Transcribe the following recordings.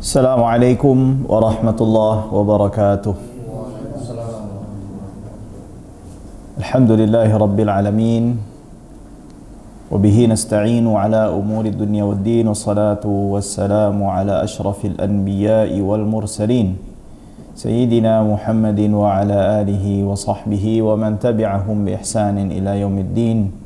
Assalamualaikum warahmatullahi wabarakatuh. Alhamdulillahi rabbil alamin. Wabihi nasta'inu ala umuri dunya waddin. Wassalatu wassalamu ala ashrafil anbiya'i wal mursalin Sayyidina Muhammadin wa ala alihi wa sahbihi wa man tabi'ahum bi ihsanin ila yaumiddin.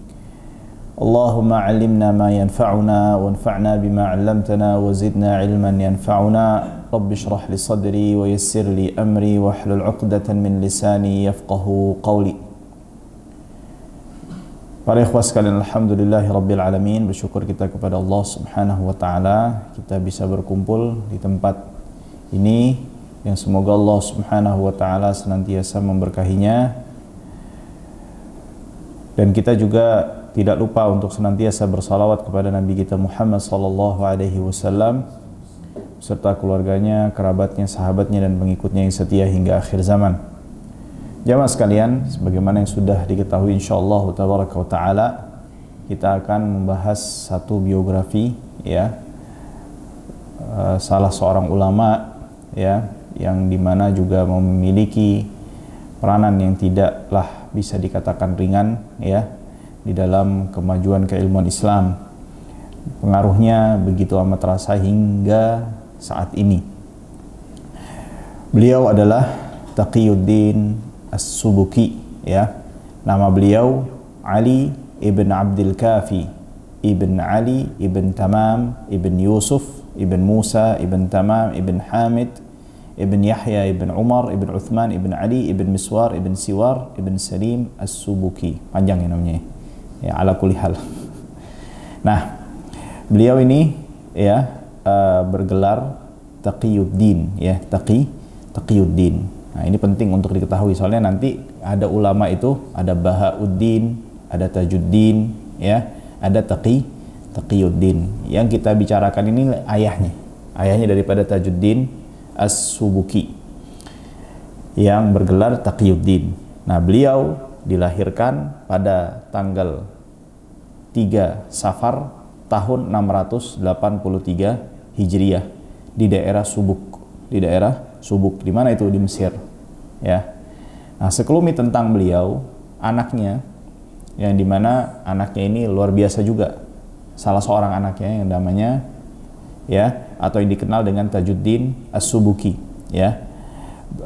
Allahumma allimna ma yanfa'una wanfa'na bima 'allamtana wa zidna 'ilman yanfa'una. Rabbi shrah li sadri wa yassir li amri wa hlul 'uqdatan min lisani yafqahu qawli. Para ikhwah sekalian, alhamdulillahi rabbil alamin, bersyukur kita kepada Allah Subhanahu wa taala kita bisa berkumpul di tempat ini yang semoga Allah Subhanahu wa taala senantiasa memberkahinya, dan kita juga tidak lupa untuk senantiasa bersalawat kepada Nabi kita Muhammad sallallahu alaihi wasallam serta keluarganya, kerabatnya, sahabatnya dan pengikutnya yang setia hingga akhir zaman. Jamaah sekalian, sebagaimana yang sudah diketahui insyaallah tabaraka wa taala, kita akan membahas satu biografi salah seorang ulama yang dimana juga memiliki peranan yang tidaklah bisa dikatakan ringan di dalam kemajuan keilmuan Islam. Pengaruhnya begitu amat terasa hingga saat ini. Beliau adalah Taqiyuddin As-Subuki, Nama beliau Ali ibn Abdul Kafi ibn Ali ibn Tamam ibn Yusuf ibn Musa ibn Tamam ibn Hamid ibn Yahya ibn Umar ibn Uthman ibn Ali ibn Miswar ibn Siwar ibn Salim As-Subuki. Panjang ya namanya, ala kulli hal. Nah, beliau ini bergelar Taqiyuddin, Taqiyuddin. Nah, ini penting untuk diketahui, soalnya nanti ada ulama itu, ada Bahauddin, ada Tajuddin, ada Taqiyuddin. Yang kita bicarakan ini ayahnya daripada Tajuddin As-Subuki yang bergelar Taqiyuddin. Nah, beliau dilahirkan pada tanggal 3 Safar tahun 683 Hijriah di daerah Subuk. Di mana itu? Di Mesir. Nah, sekelumit tentang beliau, anaknya, yang dimana anaknya ini luar biasa juga. Salah seorang anaknya yang namanya atau yang dikenal dengan Tajuddin As-Subuki.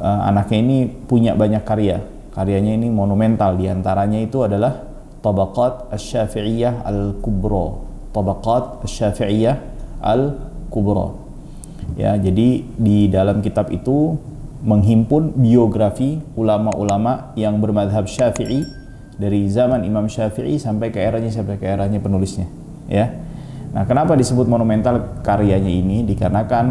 Anaknya ini punya banyak karya. Karyanya ini monumental, diantaranya itu adalah Tabaqat Asy-Syafi'iyah Al-Kubra. Tabaqat Asy-Syafi'iyah Al-Kubra. Jadi di dalam kitab itu menghimpun biografi ulama-ulama yang bermadhab Syafi'i dari zaman Imam Syafi'i sampai ke eranya penulisnya. Nah, kenapa disebut monumental karyanya ini? Dikarenakan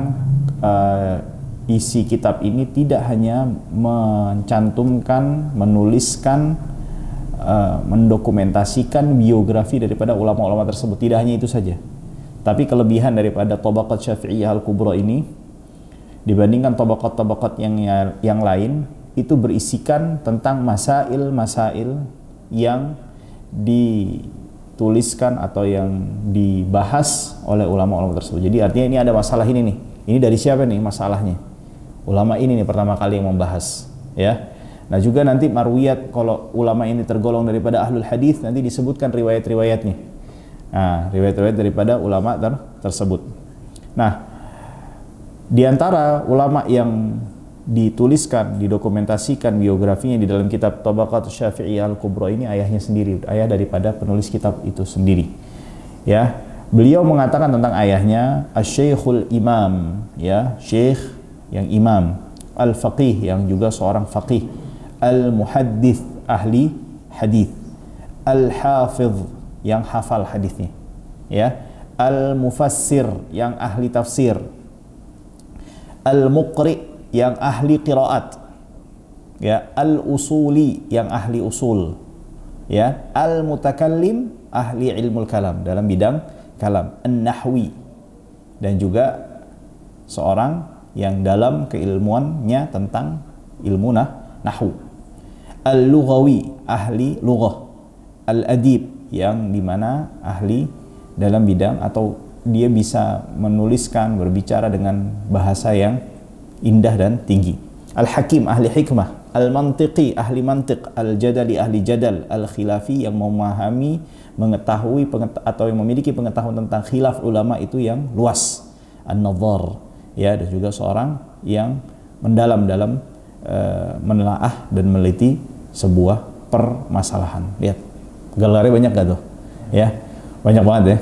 isi kitab ini tidak hanya mencantumkan, menuliskan, mendokumentasikan biografi daripada ulama-ulama tersebut. Tidak hanya itu saja. Tapi kelebihan daripada Tabaqat Syafi'iyah Al-Kubra ini dibandingkan tabaqat-tabaqat yang lain, itu berisikan tentang masail-masail yang dituliskan atau yang dibahas oleh ulama-ulama tersebut. Jadi artinya ini ada masalah ini nih. Ini dari siapa nih masalahnya? Ulama ini nih pertama kali yang membahas, Nah, juga nanti marwiyat, kalau ulama ini tergolong daripada ahlul hadis, nanti disebutkan riwayat-riwayatnya. Nah, riwayat-riwayat daripada ulama tersebut. Nah, di antara ulama yang dituliskan, didokumentasikan biografinya di dalam kitab Tabaqat Syafi'iyah Al-Kubra ini ayahnya sendiri, ayah daripada penulis kitab itu sendiri. Beliau mengatakan tentang ayahnya, Asy-Syekhul Imam, Syekh yang imam, Al-Faqih yang juga seorang faqih, Al-Muhaddits ahli hadis, Al-Hafidh yang hafal hadisnya, Al-Mufassir yang ahli tafsir, Al-Muqri yang ahli qiraat, Al-Usuli yang ahli usul, Al-Mutakallim ahli ilmul kalam dalam bidang kalam, An-Nahwi, dan juga seorang yang dalam keilmuannya tentang ilmu nahwu, Al-Lughawi ahli lughah, Al-Adib yang dimana ahli dalam bidang atau dia bisa menuliskan, berbicara dengan bahasa yang indah dan tinggi. Al-Hakim, ahli hikmah. Al-Mantiqi, ahli mantiq. Al-Jadali, ahli jadal. Al-Khilafi, yang memahami, mengetahui atau yang memiliki pengetahuan tentang khilaf ulama itu yang luas. An-Nadhar, ya, dan juga seorang yang mendalam dalam menelaah dan meneliti sebuah permasalahan. Lihat, gelarnya banyak gak tuh? Ya, banyak banget ya.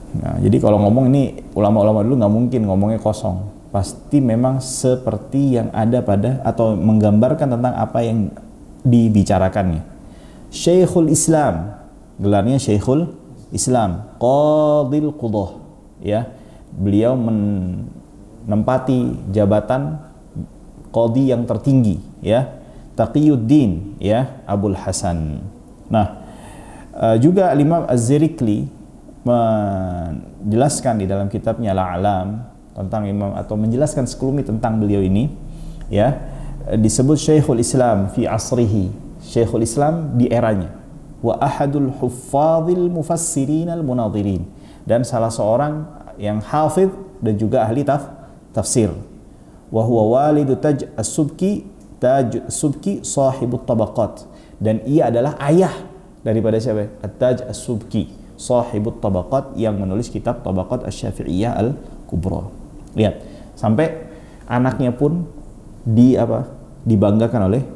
Nah, jadi kalau ngomong ini ulama-ulama dulu nggak mungkin ngomongnya kosong. Pasti memang seperti yang ada pada atau menggambarkan tentang apa yang dibicarakannya. Syekhul Islam, gelarnya Syekhul Islam, Qadil Qudah, ya. Beliau menempati jabatan qadi yang tertinggi, ya. Taqiyuddin, ya, Abul Hasan. Nah, juga Imam Az-Zirikli menjelaskan di dalam kitabnya Al-A'lam tentang imam, atau menjelaskan sekelumit tentang beliau ini, ya, disebut Syekhul Islam fi asrihi, Syekhul Islam di eranya, wa ahadul huffadhil mufassirin al-munadhirin, dan salah seorang yang hafidh dan juga ahli tafsir, wa huwa walidu Taj As-Subki sahibut tabaqat, dan ia adalah ayah daripada siapa? At-Taj As-Subki sahibut tabaqat, yang menulis kitab Tabaqat Asy-Syafi'iyah Al-Kubra. Lihat, sampai anaknya pun dibanggakan oleh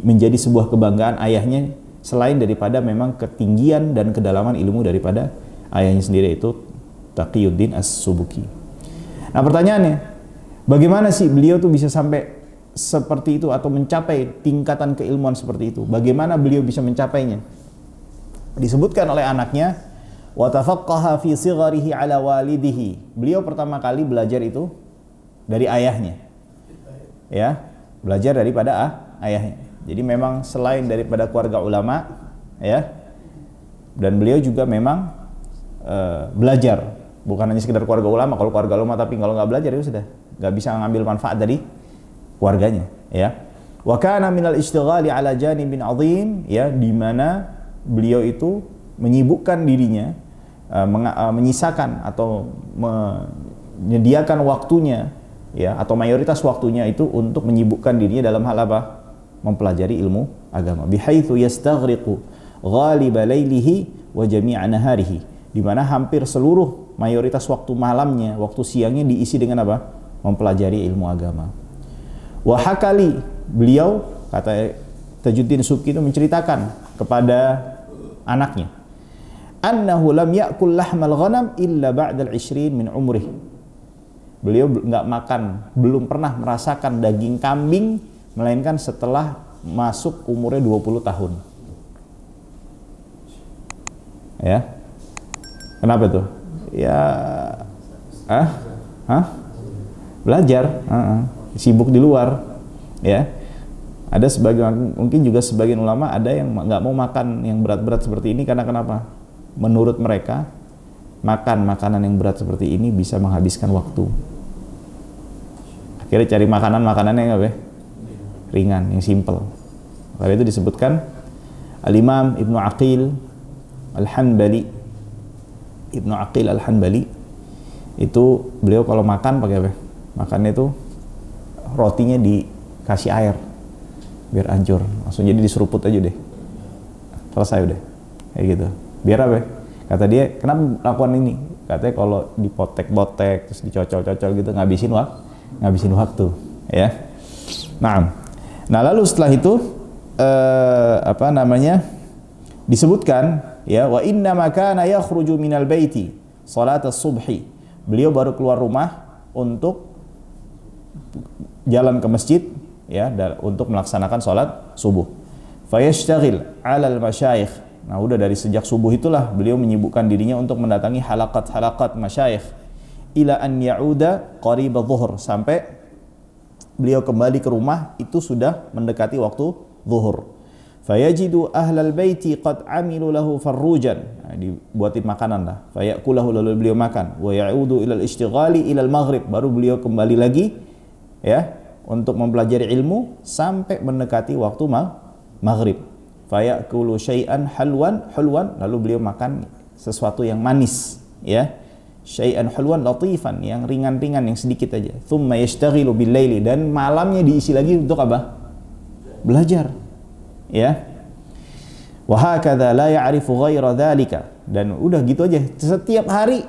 menjadi sebuah kebanggaan ayahnya, selain daripada memang ketinggian dan kedalaman ilmu daripada ayahnya sendiri, yaitu Taqiyuddin As-Subki. Nah, pertanyaannya, bagaimana sih beliau tuh bisa sampai seperti itu atau mencapai tingkatan keilmuan seperti itu? Bagaimana beliau bisa mencapainya? Disebutkan oleh anaknya, wa tafaqqaha fi sigharihi ala walidihi. Beliau pertama kali belajar itu dari ayahnya. Ya, belajar daripada ayahnya. Jadi memang selain daripada keluarga ulama, ya. Dan beliau juga memang belajar, bukan hanya sekedar keluarga ulama. Kalau keluarga ulama tapi kalau nggak belajar, ya sudah, nggak bisa ngambil manfaat dari keluarganya, ya. Wa kana minal ishtighali ala janibin 'azim, ya, di mana beliau itu menyibukkan dirinya, menyisakan atau menyediakan waktunya, ya, atau mayoritas waktunya itu untuk menyibukkan dirinya dalam hal apa? Mempelajari ilmu agama. Bihaitsu yastaghriqu ghaliba lailihi wa jami'a naharihi, di mana hampir seluruh mayoritas waktu malamnya, waktu siangnya diisi dengan apa? Mempelajari ilmu agama. Wa hakali, beliau, kata Tajuddin Subki itu menceritakan kepada anaknya, annahu lam ya'kul lahmal ghanam illa ba'dal 20 min umrih. Beliau nggak makan, belum pernah merasakan daging kambing melainkan setelah masuk umurnya 20 tahun. Ya. Kenapa tuh? Ya, belajar, sibuk di luar, ya. Ada sebagian, mungkin juga sebagian ulama ada yang nggak mau makan yang berat-berat seperti ini karena kenapa? Menurut mereka makan makanan yang berat seperti ini bisa menghabiskan waktu. Akhirnya cari makanan-makanan yang apa? Ringan, yang simple. Karena itu disebutkan Al-Imam Ibnu Aqil Al-Hanbali, Ibnu Aqil Al-Hanbali itu beliau kalau makan pakai apa? Makannya itu rotinya dikasih air biar hancur, langsung jadi diseruput aja deh, selesai udah, kayak gitu. Biar apa? Kata dia, kenapa lakukan ini? Katanya kalau dipotek-potek terus dicocol-cocol gitu ngabisin waktu, ya. Nah lalu setelah itu disebutkan, ya, wa inna ma kana yakhruju minal baiti salat as-subhi. Beliau baru keluar rumah untuk jalan ke masjid, ya, untuk melaksanakan sholat subuh. Fayashtaghil 'alal masyayikh. Nah, udah dari sejak subuh itulah beliau menyibukkan dirinya untuk mendatangi halakat-halakat masyayikh ila an ya'uda qarib adh-dhuhr, sampai beliau kembali ke rumah itu sudah mendekati waktu zuhur. Fayajidu ahlal baiti qad amilu lahu farrujan. Nah, dibuatin makanan lah. Fayakulahu, lalu beliau makan. Wa ya'udu ilal ishtighali ilal maghrib, baru beliau kembali lagi, ya, untuk mempelajari ilmu sampai mendekati waktu maghrib. Fayakulu syai'an hulwan, lalu beliau makan sesuatu yang manis, ya. Syai'an hulwan latifan, yang ringan-ringan, yang sedikit aja. Tsumma yashtaghilu bil-laili, dan malamnya diisi lagi untuk apa? Belajar. Ya. Wa hakadha la ya'rifu ghaira dzalika. Dan udah gitu aja, setiap hari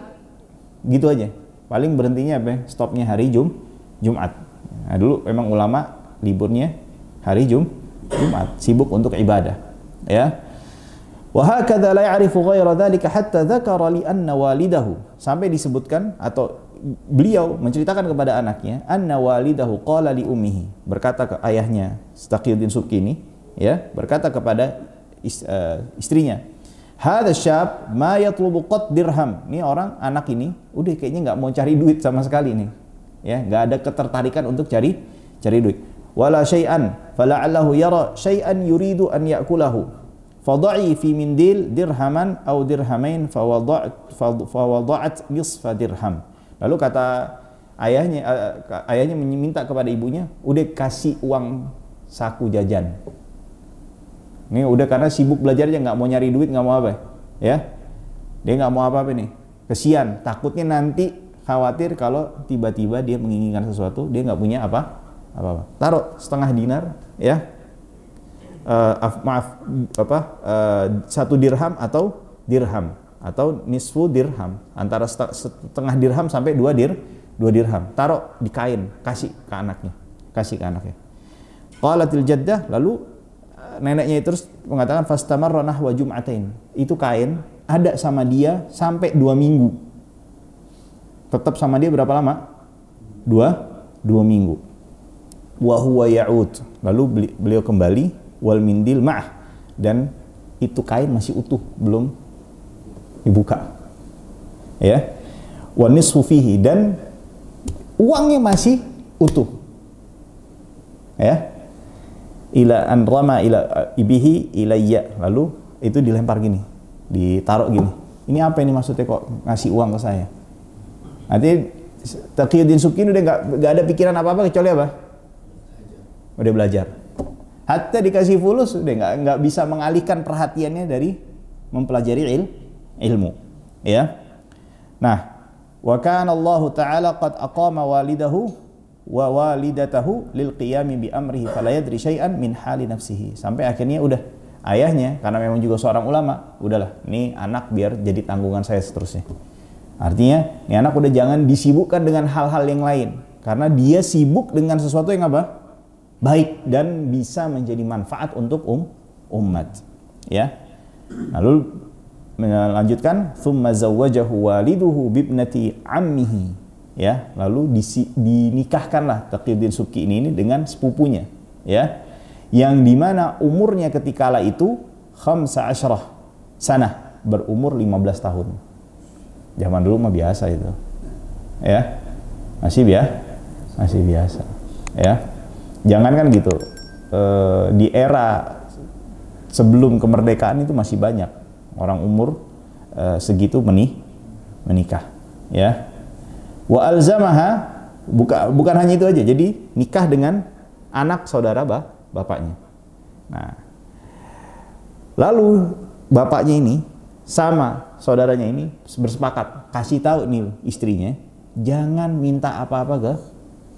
gitu aja. Paling berhentinya apa? Stopnya hari Jumat. Nah, dulu memang ulama liburnya hari Jumat, sibuk untuk ibadah, ya. Wa hakadha la ya'rifu ghaira dzalika hatta dzakara li anna walidahu, sampai disebutkan atau beliau menceritakan kepada anaknya, anna walidahu qala li ummihi, berkata ke ayahnya Taqiyuddin Subki ini, ya, berkata kepada istrinya, hadza syab ma yatlubu qat dirham. Ini orang, anak ini udah kayaknya nggak mau cari duit sama sekali nih, ya, nggak ada ketertarikan untuk cari duit. Wala syai'an fala'allahu yara syai'an yuridu an ya'kulahu fadha'i fi mindil dirhaman aw dirhamain fawada'at nisfa dirham. Lalu kata ayahnya meminta kepada ibunya, udah kasih uang saku jajan. Ini udah karena sibuk belajarnya, nggak mau nyari duit, nggak mau apa, ya, dia nggak mau apa-apa nih, kesian, takutnya nanti khawatir kalau tiba-tiba dia menginginkan sesuatu, dia nggak punya apa-apa. Taruh setengah dinar, ya, satu dirham atau nisfu dirham, antara setengah dirham sampai dua dirham, taruh di kain, kasih ke anaknya. Qalatil jaddah, lalu neneknya terus mengatakan fastamarra nahwa jum'atain. Itu kain ada sama dia sampai 2 minggu. Tetap sama dia berapa lama? 2 minggu. Wa huwa ya'ud. Lalu beliau kembali, wal mindil ma'ah, dan itu kain masih utuh, belum dibuka. Ya. Wa nisfu fihi, dan uangnya masih utuh. Ya. Ila an rama ila ibihi ilayya, lalu itu dilempar gini, ditaruh gini. Ini apa ini maksudnya kok ngasih uang ke saya? Nanti Taqiyuddin Subki udah nggak ada pikiran apa-apa kecuali apa? Udah belajar. Hatta dikasih fulus udah nggak bisa mengalihkan perhatiannya dari mempelajari ilmu, ya. Nah, wa kana Allah Ta'ala qad aqama walidahu wa walidatahu lil qiyami bi amrihi fala yadri syai'an min hali nafsihi. Sampai akhirnya udah ayahnya, karena memang juga seorang ulama, udahlah, ini anak biar jadi tanggungan saya seterusnya. Artinya, ini anak udah jangan disibukkan dengan hal-hal yang lain, karena dia sibuk dengan sesuatu yang apa? Baik dan bisa menjadi manfaat untuk umat, ya. Lalu melanjutkan, thumma zawwajahu waliduhu bibnati ammihi, ya, lalu dinikahkanlah Taqiyuddin Subki ini dengan sepupunya, ya, yang dimana umurnya ketikala itu 15 sanah, berumur 15 tahun. Zaman dulu mah biasa itu, ya, masih biasa, ya. Jangan kan gitu, di era sebelum kemerdekaan itu masih banyak orang umur segitu menikah, ya. Wa alzamaha, bukan hanya itu aja, jadi nikah dengan anak saudara bapaknya. Nah, lalu bapaknya ini sama saudaranya ini bersepakat kasih tahu nih istrinya, jangan minta apa-apa ke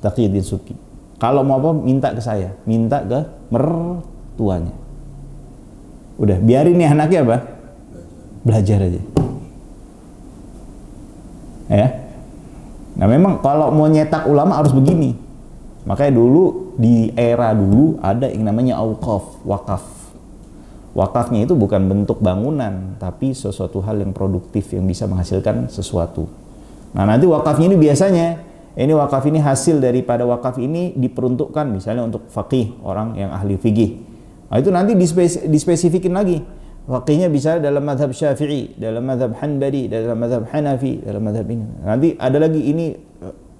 Taqiyuddin Subki. Kalau mau apa minta ke saya, minta ke mertuanya. Udah, biarin nih anaknya apa? Belajar aja. Ya. Nah, memang kalau mau nyetak ulama harus begini. Makanya dulu di era dulu ada yang namanya wakaf. Wakafnya itu bukan bentuk bangunan, tapi sesuatu hal yang produktif yang bisa menghasilkan sesuatu. Nah, nanti wakafnya ini biasanya, ini wakaf ini hasil daripada wakaf ini diperuntukkan misalnya untuk faqih, orang yang ahli fikih. Nah, itu nanti dispesifikin lagi. Faqihnya bisa dalam mazhab Syafi'i, dalam mazhab Hanbali, dalam mazhab Hanafi, dalam mazhab ini. Nanti ada lagi ini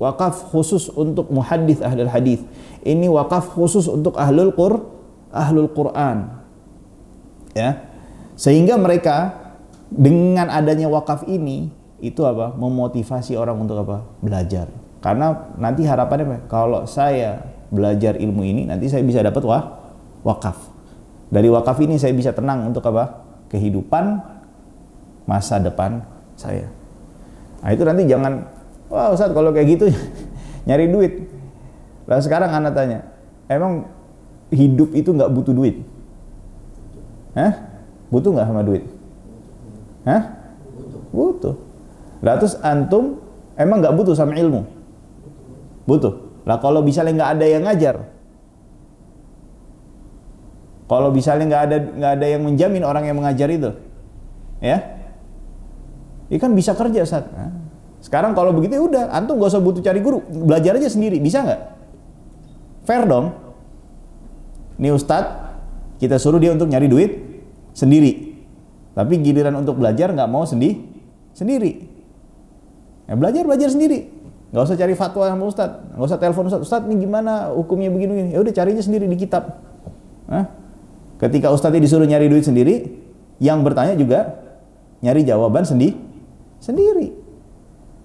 wakaf khusus untuk muhaddits ahlul hadis. Ini wakaf khusus untuk ahlul Quran. Ya. Sehingga mereka dengan adanya wakaf ini itu apa? Memotivasi orang untuk apa? Belajar. Karena nanti harapannya apa? Kalau saya belajar ilmu ini nanti saya bisa dapat wakaf. Dari wakaf ini saya bisa tenang untuk apa? Kehidupan masa depan saya. Nah itu nanti jangan, wah Ustaz kalau kayak gitu nyari duit. Lah sekarang anak tanya, emang hidup itu nggak butuh duit? Hah? Butuh nggak sama duit? Hah? Butuh. Lah terus antum emang nggak butuh sama ilmu? Butuh. Lah kalau misalnya nggak ada yang ngajar, kalau misalnya nggak ada yang menjamin orang yang mengajar itu, ya, kan bisa kerja Ustaz. Nah, sekarang kalau begitu ya udah, antum nggak usah butuh cari guru, belajar aja sendiri, bisa nggak? Fair dong. Nih Ustaz, kita suruh dia untuk nyari duit sendiri, tapi giliran untuk belajar nggak mau sendiri. Ya, belajar sendiri. Nggak usah cari fatwa sama Ustaz, nggak usah telepon Ustaz ini gimana hukumnya begini. Ya udah carinya sendiri di kitab. Nah, ketika Ustaznya disuruh nyari duit sendiri, yang bertanya juga nyari jawaban sendiri.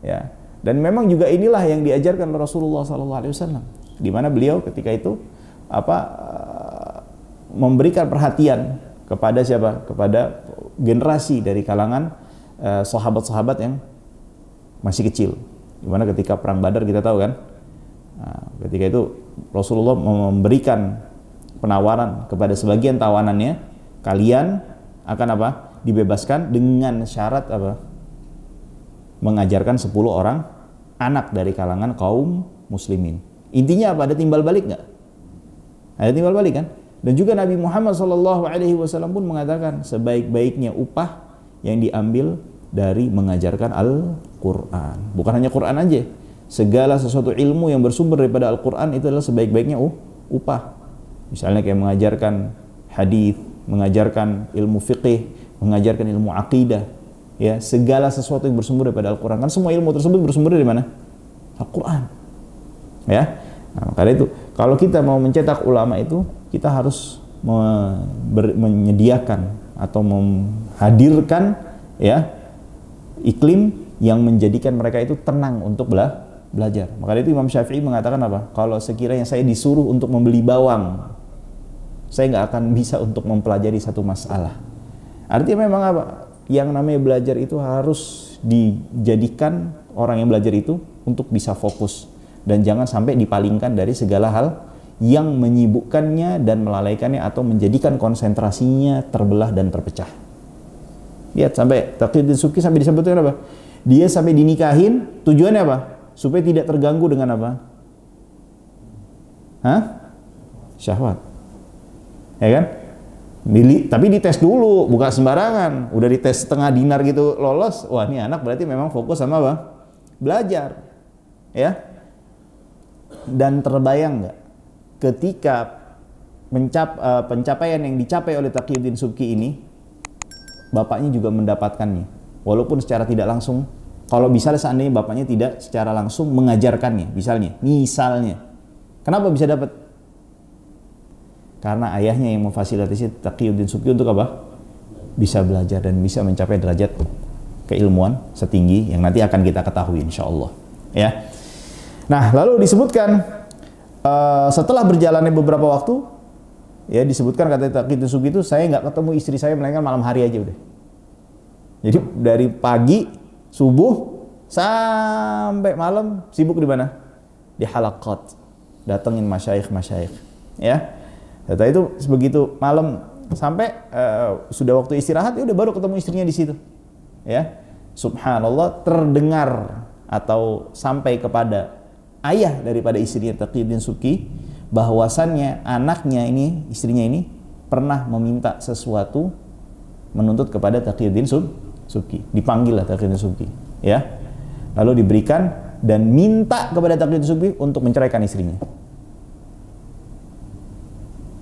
Ya. Dan memang juga inilah yang diajarkan oleh Rasulullah SAW, di mana beliau ketika itu memberikan perhatian kepada siapa? Kepada generasi dari kalangan sahabat-sahabat yang masih kecil. Di mana ketika perang Badar kita tahu kan, ketika itu Rasulullah memberikan penawaran kepada sebagian tawanannya, kalian akan dibebaskan dengan syarat mengajarkan 10 orang anak dari kalangan kaum muslimin. Intinya apa? Ada timbal balik nggak? Ada timbal balik kan? Dan juga Nabi Muhammad SAW pun mengatakan sebaik-baiknya upah yang diambil dari mengajarkan Al-Quran. Bukan hanya Quran aja, segala sesuatu ilmu yang bersumber daripada Al-Quran itu adalah sebaik-baiknya upah. Misalnya kayak mengajarkan hadis, mengajarkan ilmu fiqih, mengajarkan ilmu akidah, ya, segala sesuatu yang bersumber daripada Al-Quran. Kan semua ilmu tersebut bersumber dari mana? Al-Quran. Ya. Nah, karena itu kalau kita mau mencetak ulama itu, kita harus menyediakan atau menghadirkan, ya, iklim yang menjadikan mereka itu tenang untuk belajar. Maka itu Imam Syafi'i mengatakan apa? Kalau sekiranya saya disuruh untuk membeli bawang, saya nggak akan bisa untuk mempelajari satu masalah. Artinya memang apa? Yang namanya belajar itu harus dijadikan orang yang belajar itu untuk bisa fokus dan jangan sampai dipalingkan dari segala hal yang menyibukkannya dan melalaikannya atau menjadikan konsentrasinya terbelah dan terpecah. Lihat sampai Taqiyuddin Subki sampai disebutkan apa? Dia sampai dinikahin tujuannya apa? Supaya tidak terganggu dengan apa? Syahwat. Ya kan? Tapi dites dulu, bukan sembarangan. Udah dites setengah dinar gitu lolos, wah ini anak berarti memang fokus sama apa? Belajar. Ya. Dan terbayang nggak ketika pencapaian yang dicapai oleh Taqiyuddin Subki ini, bapaknya juga mendapatkannya, walaupun secara tidak langsung. Kalau misalnya seandainya bapaknya tidak secara langsung mengajarkannya, misalnya, kenapa bisa dapat? Karena ayahnya yang memfasilitasi Taqiyuddin Subki untuk apa? Bisa belajar dan bisa mencapai derajat keilmuan setinggi yang nanti akan kita ketahui insya Allah. Ya. Nah, lalu disebutkan setelah berjalannya beberapa waktu, ya disebutkan kata Taqiyuddin Subki itu, saya nggak ketemu istri saya melainkan malam hari aja udah. Jadi dari pagi subuh sampai malam sibuk di mana? Di halaqat, datengin masyayikh, ya. Setelah itu begitu malam sampai sudah waktu istirahat, ya udah baru ketemu istrinya di situ, ya. Subhanallah, terdengar atau sampai kepada ayah daripada istrinya Taqiyuddin Subki bahwasannya anaknya ini, istrinya ini pernah meminta sesuatu, menuntut kepada Taqiyuddin Subki. Dipanggil lah Taqiyuddin Subki, ya. Lalu diberikan dan minta kepada Taqiyuddin Subki untuk menceraikan istrinya.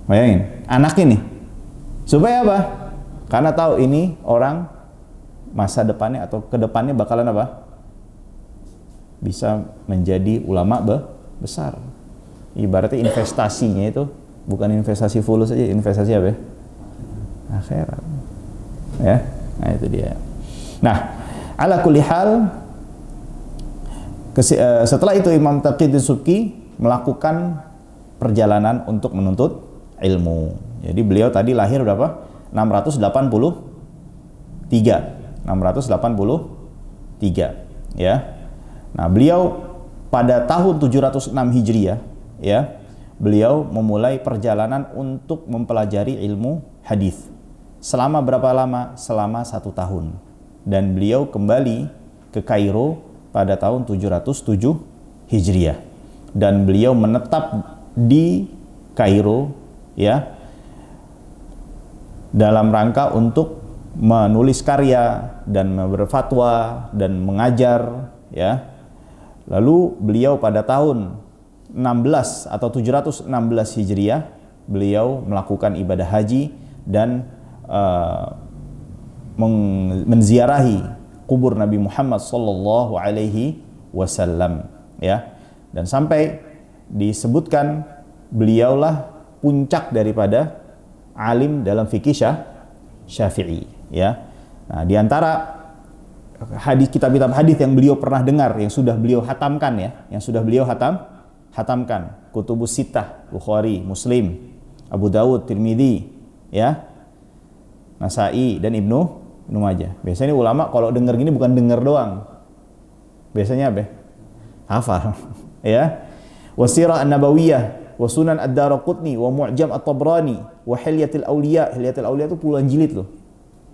Bayangin, anak ini. Supaya apa? Karena tahu ini orang masa depannya atau kedepannya bakalan apa? Bisa menjadi ulama besar. Ibaratnya investasinya itu bukan investasi fulus saja, investasi apa ya? Akhirat. Ya, nah itu dia. Nah, ala kulli hal, setelah itu Imam Taqiyuddin Subki melakukan perjalanan untuk menuntut ilmu. Jadi beliau tadi lahir berapa? 683 683 ya. Nah, beliau pada tahun 706 Hijriah ya, beliau memulai perjalanan untuk mempelajari ilmu hadis. Selama berapa lama? Selama 1 tahun. Dan beliau kembali ke Kairo pada tahun 707 Hijriah. Dan beliau menetap di Kairo ya, dalam rangka untuk menulis karya dan berfatwa dan mengajar ya. Lalu beliau pada tahun 16 atau 716 Hijriah beliau melakukan ibadah haji dan menziarahi kubur Nabi Muhammad sallallahu alaihi wasallam ya. Dan sampai disebutkan beliaulah puncak daripada alim dalam fikih Syafi'i ya. Nah, di antara hadis, kitab-kitab hadis yang beliau pernah dengar, yang sudah beliau hatamkan ya, yang sudah beliau hatamkan, Kutubus Sittah, Bukhari, Muslim, Abu Dawud, Tirmidzi ya, Nasai dan Ibnu Majah. Biasanya ulama kalau dengar gini bukan dengar doang, biasanya apa? Hafal ya. Wasirah An-Nabawiyah, wa Sunan Ad-Daraqutni, wa Mu'jam At-Tabrani, wa Hilyatul Auliya. Hilyatul Auliya itu puluhan jilid loh,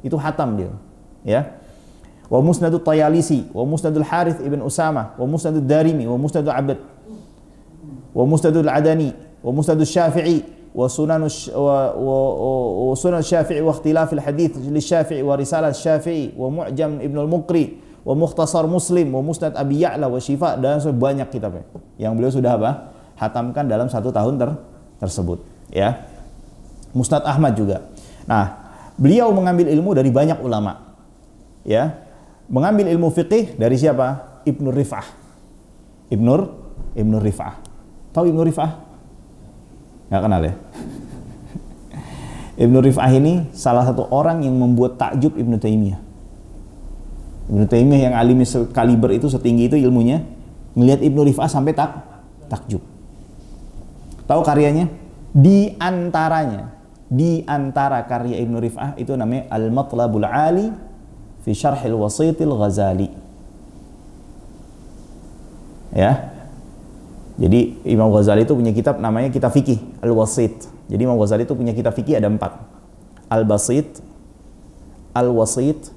itu hatam dia ya. Wa Musnadut Tayalisi, wa Musnadul Harith ibn Usamah, wa Musnadud Darimi, wa Musnadul Abd, wa Musnadul Adani, wa Musnadul Syafi'i, wa Sunan Syafi'i wa Ikhtilafil Hadith li Syafi'i wa Risalah Syafi'i, wa Mu'jam Ibn al-Muqri, wa Mukhtasar Muslim, wa Musnad Abi Ya'la wa Syifa, dan banyak kitabnya yang beliau sudah hatamkan dalam 1 tahun tersebut ya. Musnad Ahmad juga. Nah, beliau mengambil ilmu dari banyak ulama ya. Mengambil ilmu fiqih dari siapa? Ibnu Rif'ah. Ibnu Rif'ah. Tahu Ibnu Rif'ah? Nggak kenal ya? Ibnu Rif'ah ini salah satu orang yang membuat takjub Ibnu Taimiyah. Ibnu Taimiyah yang alim kaliber itu, setinggi itu ilmunya, ngelihat Ibnu Rif'ah sampai takjub. Tahu karyanya? Di antara karya Ibnu Rif'ah itu namanya Al-Matlabul Ali fi Syarhil Wasitil Ghazali ya. Jadi Imam Ghazali itu punya kitab namanya kitab fikih Al-Wasit. Jadi Imam Ghazali itu punya kitab fikih ada 4: Al-Basit, Al-Wasit,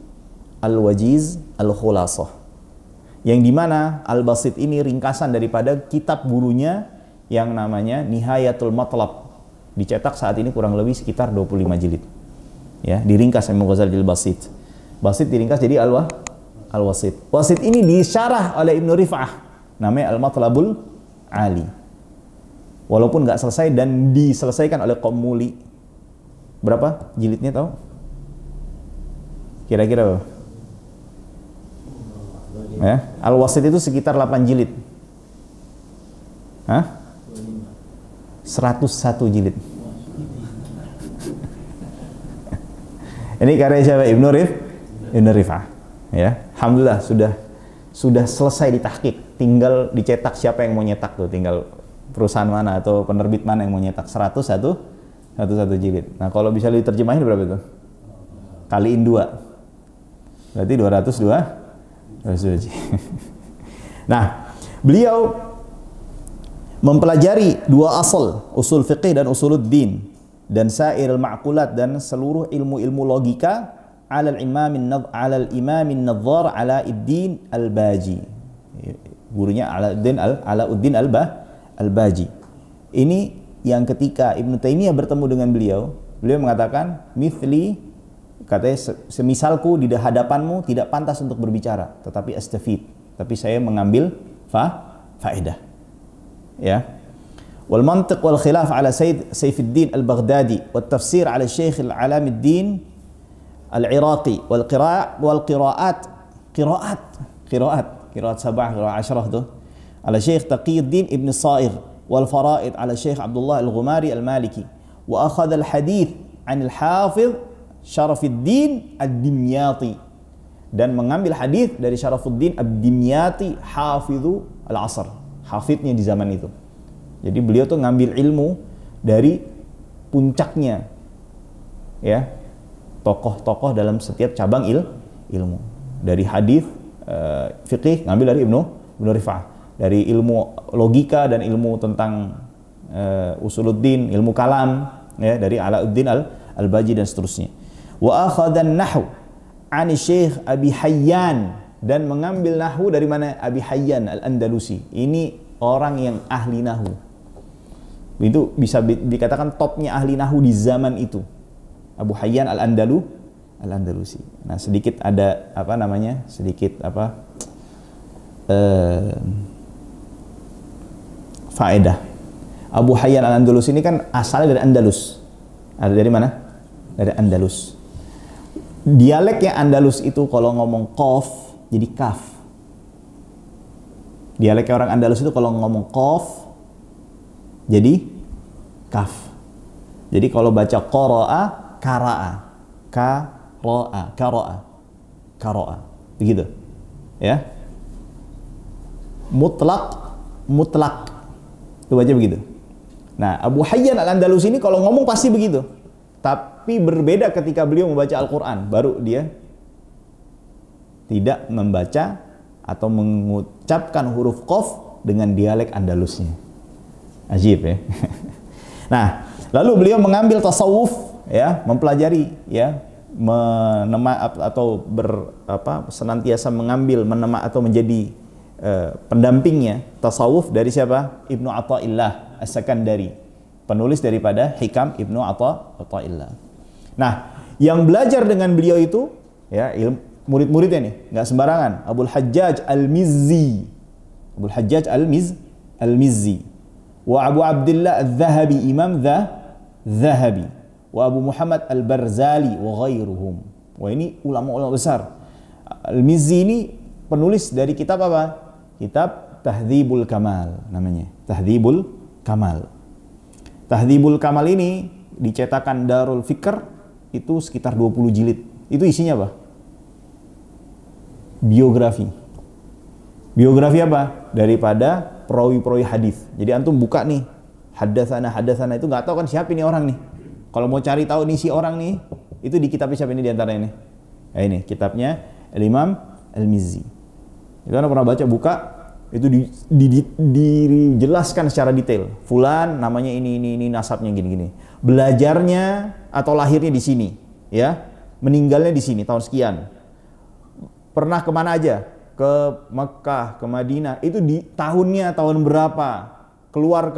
Al-Wajiz, Al-Khulasah. Yang dimana Al-Basit ini ringkasan daripada kitab gurunya yang namanya Nihayatul Matlab, dicetak saat ini kurang lebih sekitar 25 jilid ya, diringkas Imam Ghazali Al-Basit. Basit diringkas jadi Al-Wasit. Wasit ini disyarah oleh Ibnu Rif'ah, namanya Al-Matlabul Ali. Walaupun nggak selesai dan diselesaikan oleh Qammuli. Berapa jilidnya tahu? Kira-kira berapa? Ya, Al-Wasit itu sekitar 8 jilid. Hah? 101 jilid. Ini karya siapa? Ibnu Rif'ah ya. Alhamdulillah sudah selesai ditahqiq, tinggal dicetak. Siapa yang mau nyetak tuh, tinggal perusahaan mana atau penerbit mana yang mau nyetak. 101 jilid. Nah, kalau bisa diterjemahin berapa itu? Kaliin 2, berarti 202 jilid. Nah, beliau mempelajari 2 asal, usul fiqih dan usuluddin, dan sairil ma'qulat, dan seluruh ilmu-ilmu logika Al-Imam An-Nadhar Alauddin Al-Baji. Gurunya Alauddin Al-Baji. Ini yang ketika Ibnu Taimiyah bertemu dengan beliau mengatakan, "Mithli," katanya, "semisalku di hadapanmu tidak pantas untuk berbicara, tetapi astafid, tapi saya mengambil faedah." Ya. Wal mantiq wal khilaf ala Sayyid Saifuddin Al-Baghdadi, wat tafsir ala Syekh Al-Alamuddin Al-Iraqi, wal qiraat sabah, qiraat 10 tuh, ala Syekh Taqiyuddin Ibn Sa'ir, wal faraid ala Syekh Abdullah Al-Ghumari Al-Maliki, wa akhadha al-hadith an al-Hafidh Syarafuddin Ad-Dimyati, dan mengambil hadis dari Syarafuddin Ad-Dimyati, hafidhu al-asr, hafidnya di zaman itu. Jadi beliau tuh ngambil ilmu dari puncaknya ya, tokoh-tokoh dalam setiap cabang ilmu. Dari hadis, fiqih ngambil dari Ibnu Rifa'ah. Dari ilmu logika dan ilmu tentang usuluddin, ilmu kalam, ya, dari Alauddin Al-Baji dan seterusnya. Wa akhadhan nahwu 'ani Syekh Abi Hayyan, dan mengambil nahwu dari mana? Abi Hayyan Al-Andalusi. Ini orang yang ahli nahwu. Itu bisa dikatakan topnya ahli nahwu di zaman itu. Abu Hayyan Al-Andalusi. Nah, sedikit ada apa namanya? Sedikit apa? Faedah. Abu Hayyan Al-Andalusi ini kan asalnya dari Andalus. Ada dari mana? Dari Andalus. Dialeknya Andalus itu kalau ngomong qaf jadi kaf. Dialeknya orang Andalus itu kalau ngomong qaf jadi kaf. Jadi kalau baca qara'a, qara'a. Begitu. Ya. Mutlak. Itu baca begitu. Nah, Abu Hayyan Al-Andalusi ini kalau ngomong pasti begitu. Tapi berbeda ketika beliau membaca Al-Quran. Baru dia tidak membaca atau mengucapkan huruf qaf dengan dialek Andalusnya. Ajib ya. Nah, lalu beliau mengambil tasawuf, ya, mempelajari, ya, senantiasa mengambil, atau menjadi pendampingnya tasawuf dari siapa? Ibnu Athaillah As-Sakandari, penulis daripada Hikam Ibnu Athaillah. Nah, yang belajar dengan beliau itu, ya, murid-muridnya nih, nggak sembarangan. Abul Hajjaj Al-Mizzi, wa Abu Abdullah Al-Zahabi, Imam Zahabi, wa Abu Muhammad Al-Barzali, wa ghairuhum. Wah, ini ulama-ulama besar. Al-Mizzi ini penulis dari kitab apa? Kitab Tahdzibul Kamal namanya. Tahdzibul Kamal. Tahdzibul Kamal ini dicetakan Darul Fikr, itu sekitar 20 jilid. Itu isinya apa? Biografi. Biografi apa? Daripada perawi-perawi hadis. Jadi antum buka nih, haddatsana itu nggak tahu kan siapa ini orang nih. Kalau mau cari tahu nih si orang nih, itu di kitabnya siapa ini di antara ini? Nah, ini kitabnya Al-Imam Al-Mizzi. Itu anda pernah baca, buka, itu dijelaskan secara detail. Fulan namanya ini nasabnya gini-gini. Belajarnya atau lahirnya di sini, ya. Meninggalnya di sini tahun sekian. Pernah kemana aja? Ke Mekah, ke Madinah. Itu di tahunnya tahun berapa? Keluar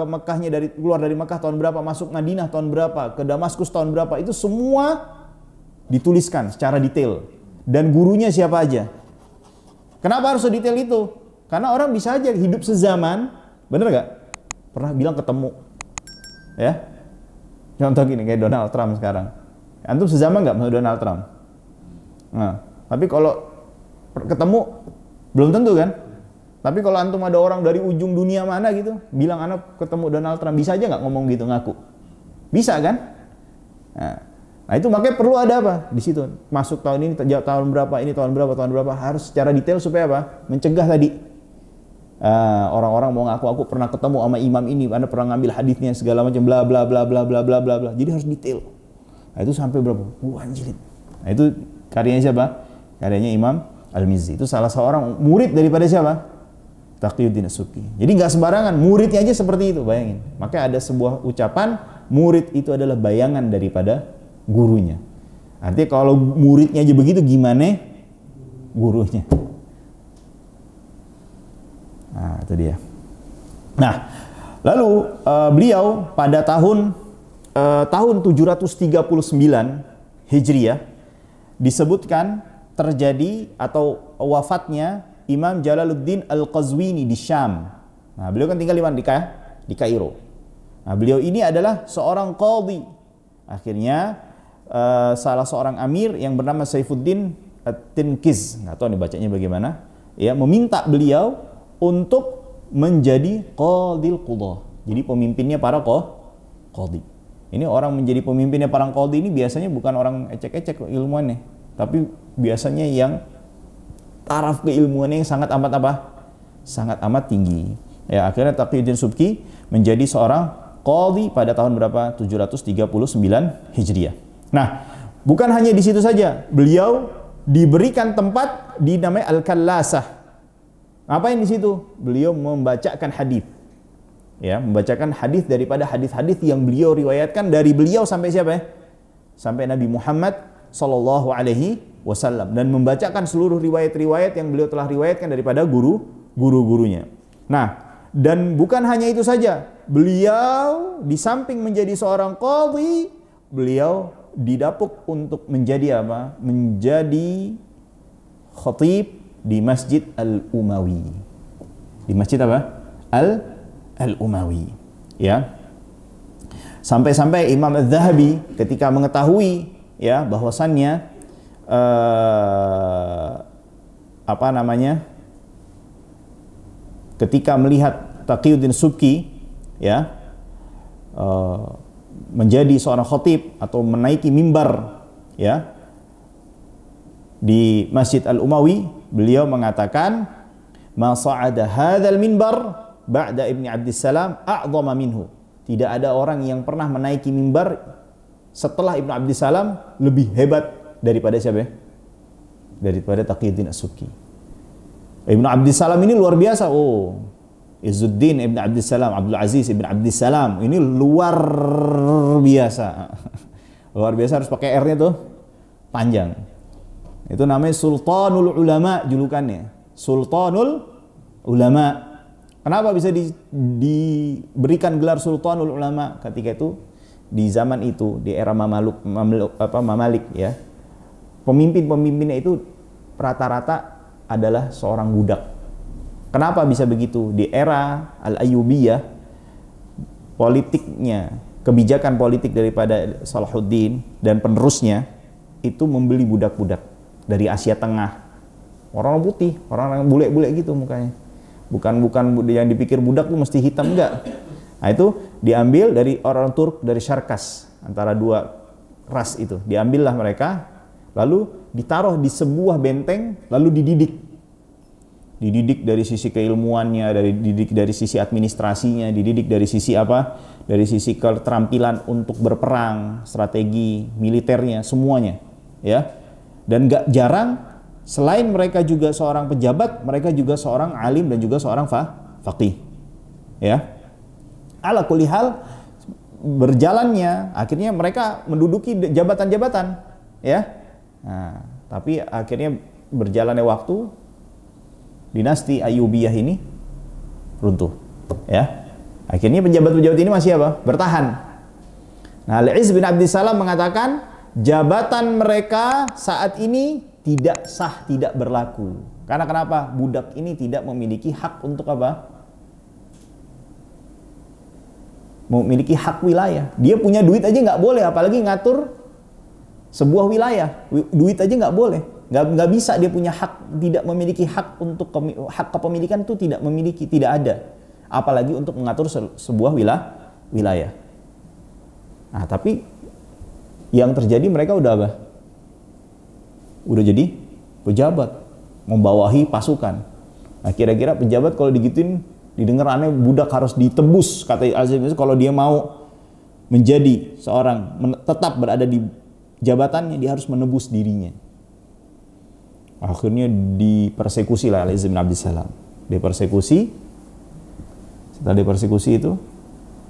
dari Mekah tahun berapa? Masuk Madinah tahun berapa? Ke Damaskus tahun berapa? Itu semua dituliskan secara detail. Dan gurunya siapa aja? Kenapa harus sedetail itu? Karena orang bisa aja hidup sezaman, bener gak? Pernah bilang ketemu, ya? Contoh gini, kayak Donald Trump sekarang. Antum sezaman gak sama Donald Trump? Nah, tapi kalau ketemu, belum tentu kan? Tapi kalau antum ada orang dari ujung dunia mana gitu, bilang anak ketemu Donald Trump, bisa aja gak ngomong gitu, ngaku? Bisa kan? Nah itu makanya perlu ada apa? Di situ masuk tahun ini, tahun berapa, ini tahun berapa, harus secara detail supaya apa? Mencegah tadi orang-orang mau ngaku aku pernah ketemu sama imam ini, Anda pernah ngambil hadisnya segala macam bla bla bla bla bla bla bla bla. Jadi harus detail. Nah itu sampai berapa? Puluhan jilid. Nah itu karyanya siapa? Karyanya Imam Al-Mizzi. Itu salah seorang murid daripada siapa? Taqiyuddin As-Subki. Jadi nggak sembarangan, muridnya aja seperti itu, bayangin. Makanya ada sebuah ucapan, murid itu adalah bayangan daripada gurunya. Artinya kalau muridnya aja begitu, gimana gurunya? Nah, itu dia. Nah, lalu beliau pada tahun 739 Hijriah disebutkan terjadi atau wafatnya Imam Jalaluddin Al-Qazwini di Syam. Nah, beliau kan tinggal di mana? Di Kairo. Nah, beliau ini adalah seorang qadhi. Akhirnya salah seorang amir yang bernama Saifuddin At-Tinkiz, nggak tahu nih bacanya bagaimana, ya, meminta beliau untuk menjadi qadil qudah. Jadi pemimpinnya para qadhi. Ini orang menjadi pemimpinnya para qadhi ini biasanya bukan orang ecek-ecek ilmuannya, tapi biasanya yang taraf keilmuannya yang sangat amat apa? Sangat amat tinggi. Ya, akhirnya Taqiyuddin Subki menjadi seorang qadhi pada tahun berapa? 739 Hijriah. Nah, bukan hanya di situ saja. Beliau diberikan tempat di namanya Al-Kallasah. Apa yang di situ? Beliau membacakan hadis. Ya, membacakan hadis daripada hadis-hadis yang beliau riwayatkan dari beliau sampai siapa ya? Sampai Nabi Muhammad sallallahu alaihi wasallam, dan membacakan seluruh riwayat-riwayat yang beliau telah riwayatkan daripada guru-gurunya. Nah, dan bukan hanya itu saja. Beliau di samping menjadi seorang qadhi, beliau didapuk untuk menjadi apa? Menjadi khatib di Masjid Al-Umawi. Di Masjid apa? Al-Umawi. Ya. Sampai-sampai Imam Az-Zahabi ketika mengetahui ya bahwasannya ketika melihat Taqiyuddin Subki ya menjadi seorang khatib atau menaiki mimbar ya di Masjid Al-Umawi, beliau mengatakan ma sa'ada hadzal minbar ba'da Ibni Abdissalam a'dhama minhu. Tidak ada orang yang pernah menaiki mimbar setelah Ibnu Abdissalam lebih hebat daripada siapa? Daripada Taqiyuddin As-Subki. Ibnu Abdissalam ini luar biasa. Izzuddin Ibn Abdissalam, Abdul Aziz Ibn Abdissalam, ini luar biasa. Luar biasa, harus pakai R-nya tuh panjang. Itu namanya Sultanul Ulama julukannya. Sultanul Ulama. Kenapa bisa diberikan gelar Sultanul Ulama? Ketika itu di zaman itu, di era Mamalik ya. Pemimpin-pemimpinnya itu rata-rata adalah seorang budak. Kenapa bisa begitu? Di era Al-Ayyubiyah, politiknya, kebijakan politik daripada Salahuddin dan penerusnya itu membeli budak-budak dari Asia Tengah. Orang putih, orang bule-bule gitu mukanya. Bukan yang dipikir budak tuh mesti hitam, enggak. Nah, itu diambil dari orang Turk, dari Syarkas, antara dua ras itu. Diambillah mereka, lalu ditaruh di sebuah benteng, lalu dididik. Dididik dari sisi keilmuannya, dididik dari sisi administrasinya, dididik dari sisi apa? Dari sisi keterampilan untuk berperang, strategi militernya, semuanya, ya. Dan gak jarang selain mereka juga seorang pejabat, mereka juga seorang alim dan juga seorang faqih. Ya. Ala kulli hal, berjalannya akhirnya mereka menduduki jabatan-jabatan, ya. Nah, tapi akhirnya berjalannya waktu, dinasti Ayyubiyah ini runtuh, ya. Akhirnya pejabat-pejabat ini masih apa? Bertahan. Nah, Al-Izz bin Abdissalam mengatakan jabatan mereka saat ini tidak sah, tidak berlaku. Karena kenapa? Budak ini tidak memiliki hak untuk apa? Memiliki hak wilayah. Dia punya duit aja nggak boleh, apalagi ngatur sebuah wilayah. Duit aja nggak boleh. Nggak bisa dia punya hak, tidak memiliki hak untuk hak kepemilikan itu tidak memiliki, tidak ada. Apalagi untuk mengatur sebuah wilayah. Nah, tapi yang terjadi mereka udah apa? Udah jadi pejabat, membawahi pasukan. Nah, kira-kira pejabat kalau digituin didengar aneh, budak harus ditebus, kata Al-Azim, kalau dia mau menjadi seorang tetap berada di jabatannya, dia harus menebus dirinya. Akhirnya dipersekusi lah Al-Izz bin Abdissalam. Dipersekusi. Setelah dipersekusi itu,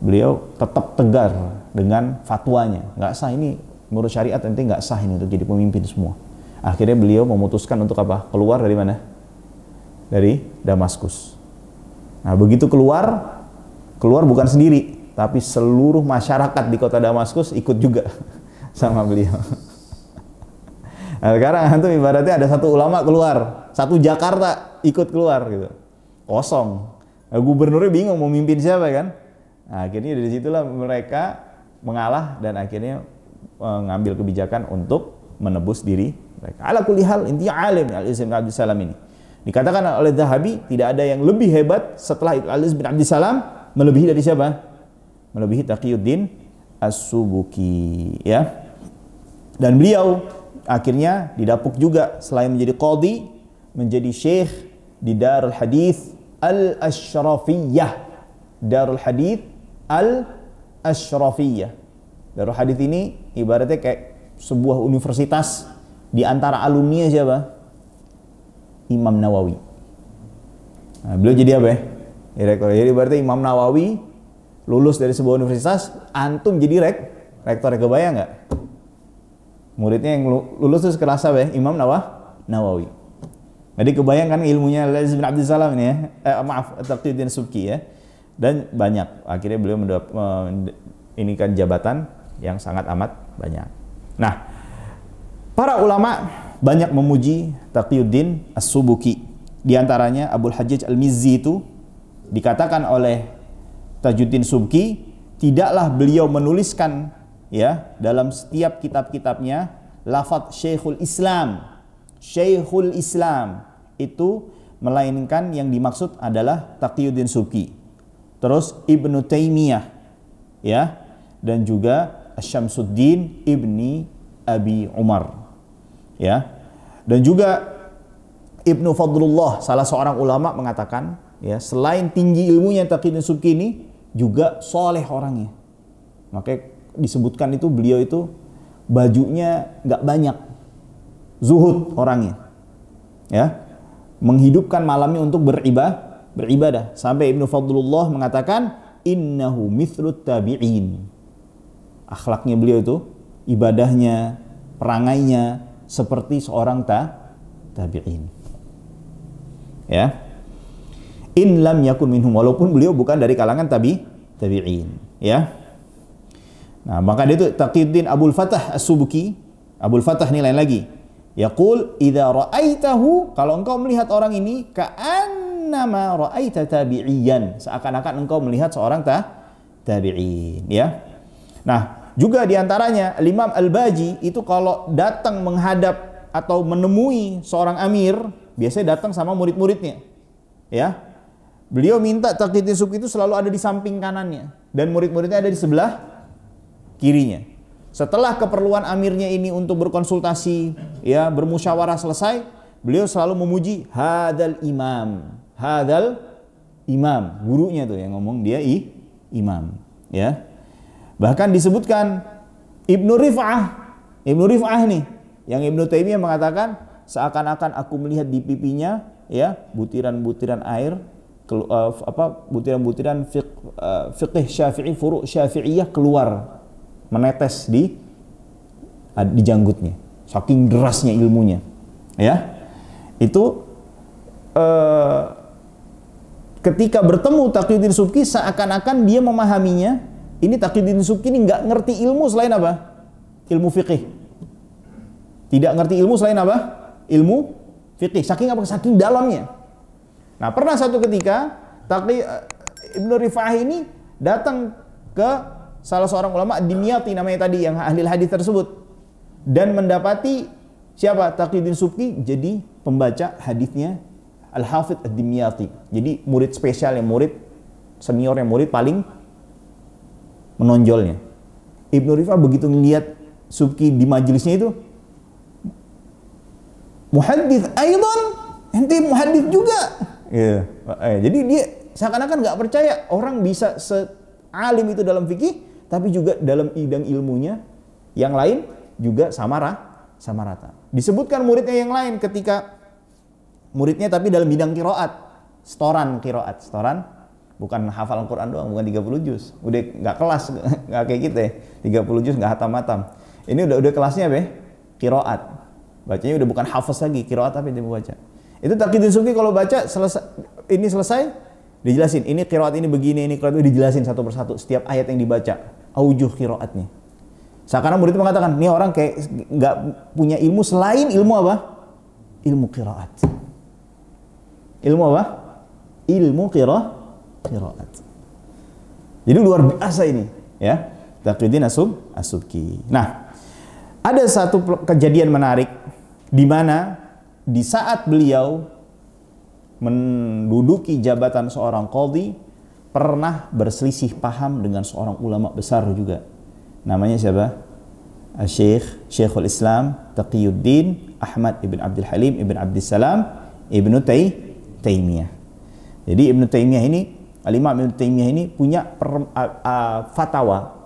beliau tetap tegar dengan fatwanya. Nggak sah ini, menurut syariat nanti nggak sah ini untuk jadi pemimpin semua. Akhirnya beliau memutuskan untuk apa? Keluar dari mana? Dari Damaskus. Nah, begitu keluar bukan sendiri, tapi seluruh masyarakat di kota Damaskus ikut juga sama beliau. Nah, sekarang antum ibaratnya ada satu ulama keluar, satu Jakarta ikut keluar gitu, kosong. Nah, gubernurnya bingung mau mimpin siapa kan? Nah, akhirnya dari situlah mereka mengalah dan akhirnya mengambil kebijakan untuk menebus diri mereka. Ala kulli hal, intinya alim Al-Izz bin Abdissalam ini. Dikatakan oleh Zahabi tidak ada yang lebih hebat setelah Al-Izz bin Abdissalam, melebihi dari siapa? Melebihi Taqiyuddin As-Subuki, ya. Dan beliau akhirnya didapuk juga selain menjadi qadhi, menjadi syekh di Darul Hadits Al-Ashrafiyah. Darul Hadits Al-Ashrafiyah. Darul Hadits ini ibaratnya kayak sebuah universitas Di antara alumni siapa? Imam Nawawi. Nah, beliau jadi apa ya? Direktur. Jadi berarti Imam Nawawi lulus dari sebuah universitas, antum jadi rektor. Kebayang nggak? Muridnya yang lulus itu sekelas apa ya? Imam Nawawi. Jadi kebayang kan ilmunya Al-Aziz bin Abdul Salam ini ya? Taqiyuddin Subki ya. Dan banyak. Akhirnya beliau ini kan jabatan yang sangat amat banyak. Nah, para ulama banyak memuji Taqiyuddin As-Subuki. Di antaranya Abul Hajjaj Al-Mizzi itu dikatakan oleh Tajuddin Subki, tidaklah beliau menuliskan ya dalam setiap kitab-kitabnya lafaz Syekhul Islam. Syekhul Islam itu melainkan yang dimaksud adalah Taqiyuddin Subki. Terus Ibnu Taimiyah ya, dan juga Syamsuddin Ibni Abi Umar ya. Dan juga Ibnu Fadlullah, salah seorang ulama, mengatakan ya, selain tinggi ilmunya Taqiyuddin Subki ini juga soleh orangnya. Makanya disebutkan itu beliau itu bajunya nggak banyak, zuhud orangnya ya, menghidupkan malamnya untuk beribadah. Sampai Ibnu Fadlullah mengatakan innahu mithlut tabi'in. Akhlaknya beliau itu, ibadahnya, perangainya seperti seorang tabi'in ya. In lam yakun minhum, walaupun beliau bukan dari kalangan tabi'in ya. Nah, maka dia itu Taqiyuddin Abul Fatah As-Subuki. Abul Fatah ini lain lagi. Yaqul idza ra'aitahu, kalau engkau melihat orang ini, ka'annama ra'aita tabi'iyan, seakan-akan engkau melihat seorang tabi'in ya. Nah, juga diantaranya Imam Al-Baji itu kalau datang menghadap atau menemui seorang amir, biasanya datang sama murid-muridnya ya. Beliau minta Taqiyuddin Subki itu selalu ada di samping kanannya dan murid-muridnya ada di sebelah kirinya. Setelah keperluan amirnya ini untuk berkonsultasi ya, bermusyawarah selesai, beliau selalu memuji hadzal imam, gurunya tuh yang ngomong, dia imam ya. Bahkan disebutkan Ibnu Rif'ah nih, yang Ibnu Taimiyah mengatakan seakan-akan aku melihat di pipinya ya butiran-butiran air, butiran-butiran fiqh Syafi'i, furu' Syafi'iyah keluar menetes di janggutnya, saking derasnya ilmunya ya. Itu ketika bertemu Taqiyuddin Subki, seakan-akan dia memahaminya. Ini Taqiyuddin Subki ini nggak ngerti ilmu selain apa? Ilmu fiqh. Tidak ngerti ilmu selain apa? Ilmu fiqh. Saking apa? Saking dalamnya. Nah, pernah satu ketika Ibnu Rif'ah ini datang ke salah seorang ulama Dimyati namanya tadi, yang ahli hadis tersebut, dan mendapati siapa? Taqiyuddin Subki jadi pembaca hadisnya Al-Hafidh Ad-Dimyati. Jadi murid spesial, yang murid senior, yang murid paling menonjolnya. Ibnu Rif'ah begitu melihat Subki di majelisnya itu, muhaddits aidan, ente muhaddits juga. Yeah. Jadi dia seakan-akan nggak percaya orang bisa sealim itu dalam fikih, tapi juga dalam bidang ilmunya yang lain juga sama rata. Disebutkan muridnya yang lain ketika muridnya tapi dalam bidang qiraat, setoran, bukan hafal Al-Quran doang, bukan 30 juz. Udah nggak kelas, nggak kayak kita ya. 30 juz nggak hatam. Ini udah kelasnya apa? Qiraat. Bacanya udah bukan hafaz lagi, qiraat apa yang dia baca. Itu Taqiyuddin Subki kalau baca selesai dijelasin, ini qiraat ini begini, ini qiraat itu dijelasin satu persatu setiap ayat yang dibaca, aujuh qiraatnya. Seakan murid mengatakan, ini orang kayak nggak punya ilmu selain ilmu apa? Ilmu qiraat. Ilmu apa? Ilmu qiraat. Jadi luar biasa ini, ya. Taqiyuddin As-Subki. Nah, ada satu kejadian menarik di mana di saat beliau menduduki jabatan seorang qadhi, pernah berselisih paham dengan seorang ulama besar juga. Namanya siapa? Syekhul Islam Taqiyuddin Ahmad ibn Abdul Halim ibn Abdus Salam ibnu Taimiyah. Jadi Ibnu Taimiyah ini, Al-Imam Ibnu Taimiyah ini punya fatwa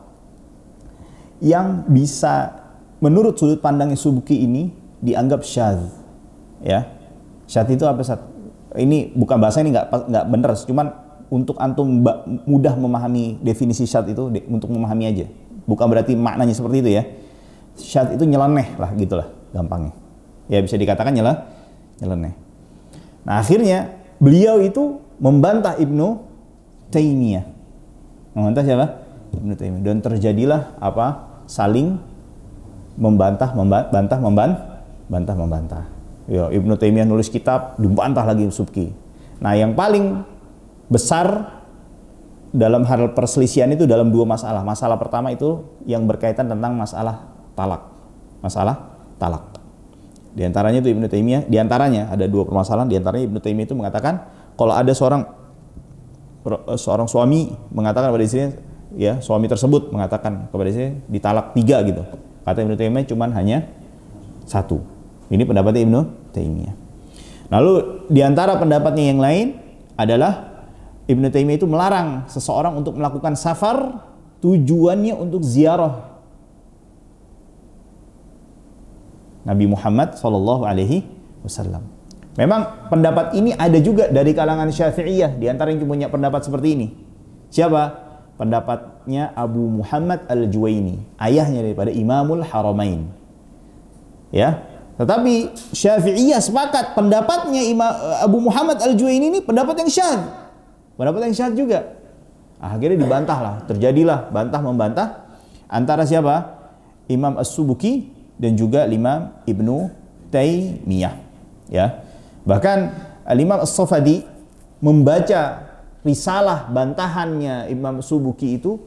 yang bisa menurut sudut pandangnya Subki ini dianggap syadz. Ya. Syadz itu apa, Syadz? Ini bukan bahasa, ini nggak benar, cuman untuk antum mudah memahami definisi syadz itu, untuk memahami aja. Bukan berarti maknanya seperti itu ya. Syadz itu nyeleneh lah, gitulah gampangnya. Ya bisa dikatakan nyeleneh. Nah akhirnya beliau itu membantah Ibnu Taimiyah. Membantah siapa? Ibnu Taimiyah. Dan terjadilah apa? Saling membantah. Ya, Ibnu Taimiyah nulis kitab, dibantah lagi Subki. Nah yang paling besar dalam hal perselisihan itu dalam dua masalah. Masalah pertama itu yang berkaitan tentang masalah talak. Masalah talak. Di antaranya itu Ibnu Taimiyah, di antaranya ada dua permasalahan, di antaranya Ibnu Taimiyah itu mengatakan kalau ada seorang suami mengatakan kepada istrinya, ya, suami tersebut mengatakan kepada istrinya ditalak 3 gitu. Kata Ibnu Taimiyah cuman hanya 1. Ini pendapatnya Ibnu Taimiyah. Lalu di antara pendapatnya yang lain adalah Ibnu Taimiyah itu melarang seseorang untuk melakukan safar tujuannya untuk ziarah Nabi Muhammad SAW. Memang pendapat ini ada juga dari kalangan Syafi'iyah, di antara yang punya pendapat seperti ini. Siapa? Pendapatnya Abu Muhammad Al-Juwaini, ayahnya daripada Imamul Haramain. Ya, tetapi Syafi'iyah sepakat pendapatnya Abu Muhammad Al-Juwaini ini pendapat yang syadz. Pendapat yang syadz juga. Akhirnya dibantahlah, terjadilah bantah-membantah antara siapa? Imam As-Subuki dan juga Imam Ibnu Taimiyah. Ya. Bahkan Imam As-Safadi membaca risalah bantahannya Imam Subuki itu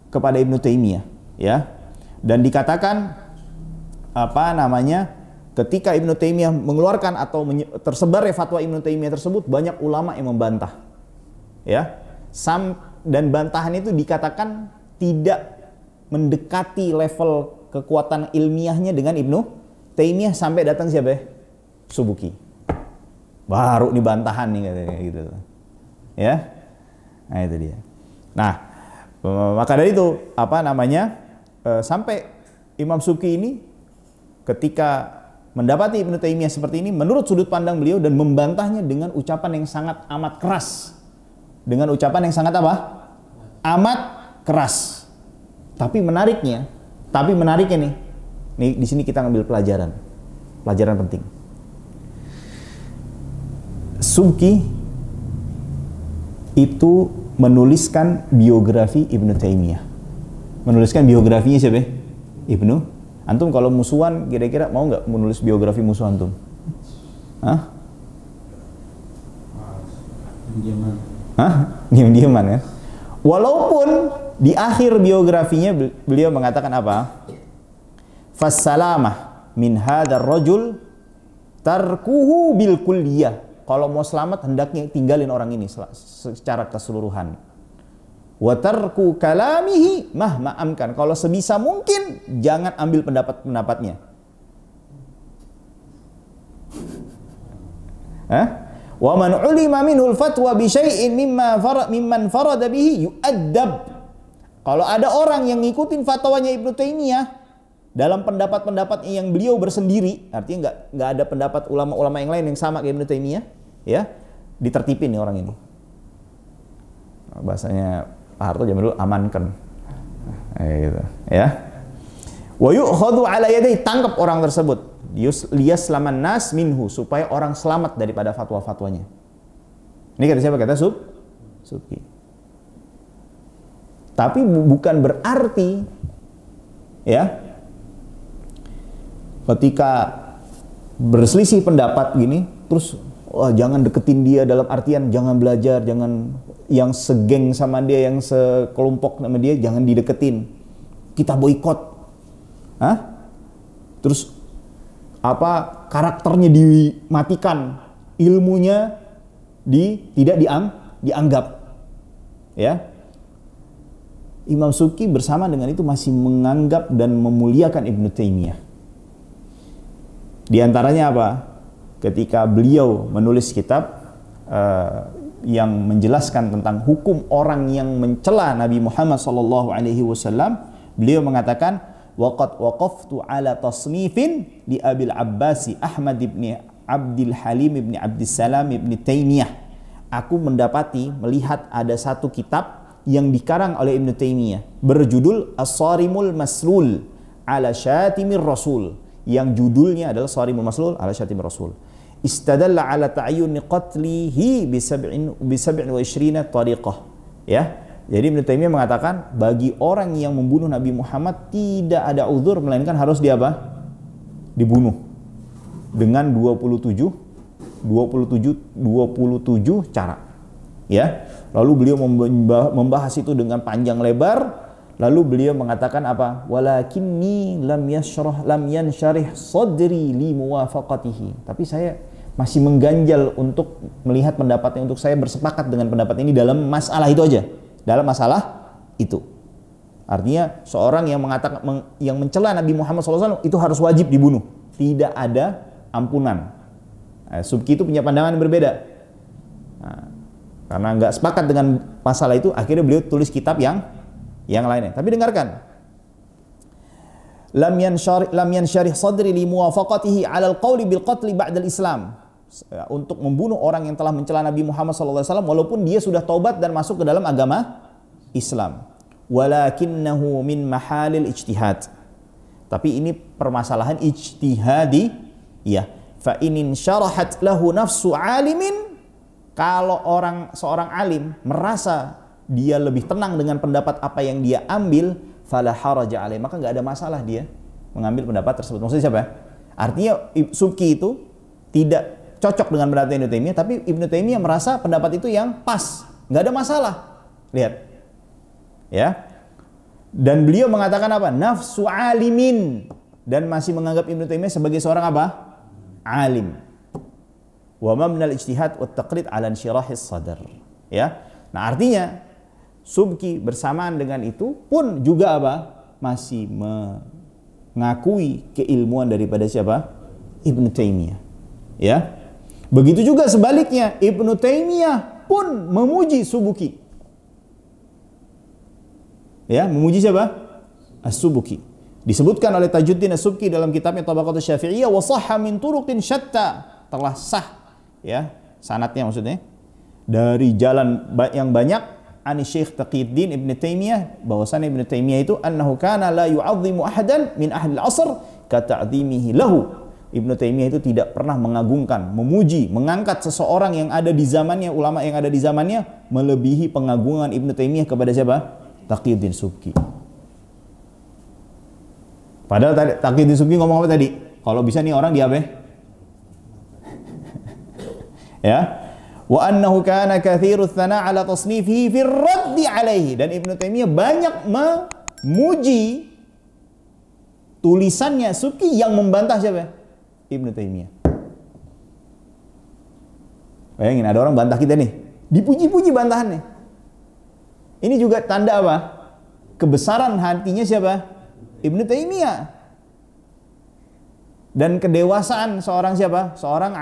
kepada Ibnu Taimiyah, ya. Dan dikatakan ketika Ibnu Taimiyah mengeluarkan atau tersebar fatwa Ibnu Taimiyah tersebut, banyak ulama yang membantah. Ya. Dan bantahan itu dikatakan tidak mendekati level kekuatan ilmiahnya dengan Ibnu Taimiyah sampai datang siapa? Subuki. Baru nih bantahan nih katanya gitu. Ya. Nah itu dia. Nah, maka dari itu sampai Imam Subuki ini ketika mendapati Ibnu Taimiyah seperti ini menurut sudut pandang beliau dan membantahnya dengan ucapan yang sangat amat keras. Dengan ucapan yang sangat apa? Amat keras. Tapi menariknya nih di sini kita ngambil pelajaran penting. Subki itu menuliskan biografi Ibnu Taimiyah. Menuliskan biografinya siapa? Ibnu. Antum kalau musuhan kira-kira mau nggak menulis biografi musuh antum? Diam-diaman ya. Walaupun di akhir biografinya beliau mengatakan apa? Fassalamah min hadzal rajul tarkuhu bil kulliyah. Kalau mau selamat hendaknya tinggalin orang ini secara keseluruhan. Wa tarku kalamihi mahma amkan. Kalau sebisa mungkin jangan ambil pendapat-pendapatnya. Wa man ulima minhul fatwa bi syai'in mimman farada bihi yu'addab. Kalau ada orang yang ngikutin fatwanya Ibnu Taimiyah dalam pendapat-pendapat yang beliau bersendiri, artinya nggak ada pendapat ulama-ulama yang lain yang sama kayak Ibnu Taimiyah, ya, ditertipin nih orang ini. Bahasanya Pak Harto zaman dulu amankan, gitu, ya. Wa yu'khadhu ala yadayhi, tangkap orang tersebut, liyaslaman nas minhu, supaya orang selamat daripada fatwa-fatwanya. Ini kata siapa? Kata Subki. Tapi bukan berarti, ya, ketika berselisih pendapat gini, terus jangan deketin dia dalam artian jangan belajar, jangan yang segeng sama dia, yang sekelompok sama dia, jangan dideketin. Kita boikot. Terus karakternya dimatikan, ilmunya tidak dianggap. Ya. Imam Subki bersama dengan itu masih menganggap dan memuliakan Ibnu Taimiyah. Di antaranya apa? Ketika beliau menulis kitab yang menjelaskan tentang hukum orang yang mencela Nabi Muhammad SAW, beliau mengatakan waqad waqaftu ala tasnifin li Abil Abbasi Ahmad ibn Abdul Halim ibn Abdissalam ibn Taimiyah. Aku melihat ada satu kitab yang dikarang oleh Ibn Taimiyah berjudul As-Sarimul Maslul ala Syatimir Rasul, yang judulnya adalah Sarimul Maslul ala Syatimir Rasul. Istadalla ala ta'ayyuni qatlihi bi 27 tariqah. Ya. Jadi Ibn Taimiyah mengatakan bagi orang yang membunuh Nabi Muhammad tidak ada uzur melainkan harus dibunuh dengan 27 cara. Ya. Lalu beliau membahas itu dengan panjang lebar. Lalu beliau mengatakan apa? Walakinni lam yansyarih sadri li muwafaqatihi. Tapi saya masih mengganjal untuk melihat pendapatnya, untuk saya bersepakat dengan pendapat ini dalam masalah itu aja. Dalam masalah itu. Artinya seorang yang yang mencela Nabi Muhammad SAW itu harus wajib dibunuh. Tidak ada ampunan. Subki itu punya pandangan yang berbeda. Karena nggak sepakat dengan masalah itu, akhirnya beliau tulis kitab yang lainnya. Tapi dengarkan. Lam yansyarih sadri li muwafaqatihi 'ala al-qawli bil qatl ba'da al-Islam. Untuk membunuh orang yang telah mencela Nabi Muhammad SAW walaupun dia sudah taubat dan masuk ke dalam agama Islam. Walakinnahu min mahalil ijtihad. Tapi ini permasalahan ijtihadi, ya. Fa in syarahat lahu nafsu alimin, kalau seorang alim merasa dia lebih tenang dengan pendapat apa yang dia ambil, fala haraja alaih, maka enggak ada masalah dia mengambil pendapat tersebut. Maksudnya siapa? Artinya Subki itu tidak cocok dengan pendapat Ibnu Taimiyah, tapi Ibnu Taimiyah merasa pendapat itu yang pas, nggak ada masalah. Lihat, ya. Dan beliau mengatakan apa? Nafsu alimin, dan masih menganggap Ibnu Taimiyah sebagai seorang apa? Alim. Wa mabnal ijtihad wa taqlid ala insyirahis sadr. Ya. Nah, artinya Subki bersamaan dengan itu pun juga apa? Masih mengakui keilmuan daripada siapa? Ibnu Taimiyah. Ya. Begitu juga sebaliknya, Ibnu Taimiyah pun memuji Subki. Ya, memuji siapa? As-Subki. Disebutkan oleh Tajuddin As-Subki dalam kitabnya Tabaqatus Syafi'iyah, wa sahha min turuqin syatta, telah sah, ya, sanadnya maksudnya, dari jalan yang banyak, ani Syekh Taqiyuddin Ibnu Taimiyah, bahwasanya Ibnu Taimiyah itu annahu kana la yu'azzimu ahadan min ahli al-'asr ka ta'dhimihi lahu. Ibnu Taimiyah itu tidak pernah mengagungkan, memuji, mengangkat seseorang yang ada di zamannya, ulama yang ada di zamannya, melebihi pengagungan Ibnu Taimiyah kepada siapa? Taqiyuddin Subki. Padahal Taqiyuddin Subki ngomong apa tadi? Kalau bisa nih orang dia apa? Ya. Wa annahu kana kathiru tsana' ala tasnifihi fi ar-radd 'alaihi, dan Ibnu Taimiyah banyak memuji tulisannya Subki yang membantah siapa? Ibnu Taimiyah. Bayangin ada orang bantah kita nih, dipuji-puji bantahannya. Ini juga tanda apa? Kebesaran hatinya siapa? Ibnu Taimiyah. Dan kedewasaan seorang siapa? Seorang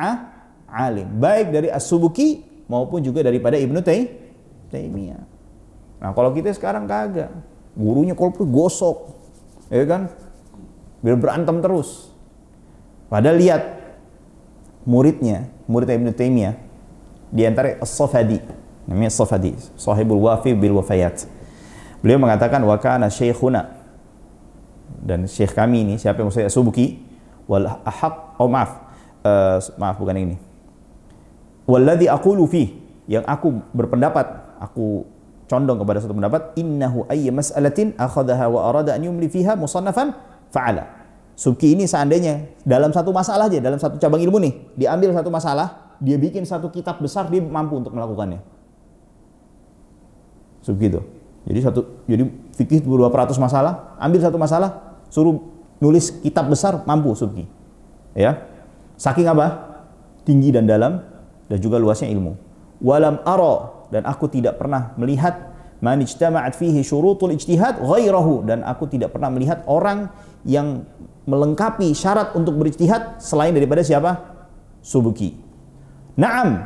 alim, baik dari As-Subki maupun juga daripada Ibnu Taimiyah. Nah, kalau kita sekarang kagak, gurunya kalau gosok, ya kan? Biar berantem terus. Padahal lihat murid Ibnu Taimiyah di antara As-Safadi, namanya As-Safadi, Sahibul Wafi bil Wafayat. Beliau mengatakan wa kana syekhuna, dan syekh kami ini siapa yang saya Subki, wal ahaq maaf bukan ini. Walladzi aqulu fi, yang aku berpendapat, aku condong kepada satu pendapat, innahu ayya mas'alatin akhadhaha wa arada an yumli fiha musannafan fa'ala. Subki ini seandainya dalam satu masalah aja, dalam satu cabang ilmu nih, diambil satu masalah, dia bikin satu kitab besar, dia mampu untuk melakukannya. Subki itu. Jadi fikih berapa ratus masalah, ambil satu masalah, suruh nulis kitab besar, mampu Subki. Ya. Saking apa? Tinggi dan dalam dan juga luasnya ilmu. Walam ara, dan aku tidak pernah melihat man ijtama'at fihi syurutul ijtihad ghairahu, dan aku tidak pernah melihat orang yang melengkapi syarat untuk berijtihad selain daripada siapa? Subki. Naam,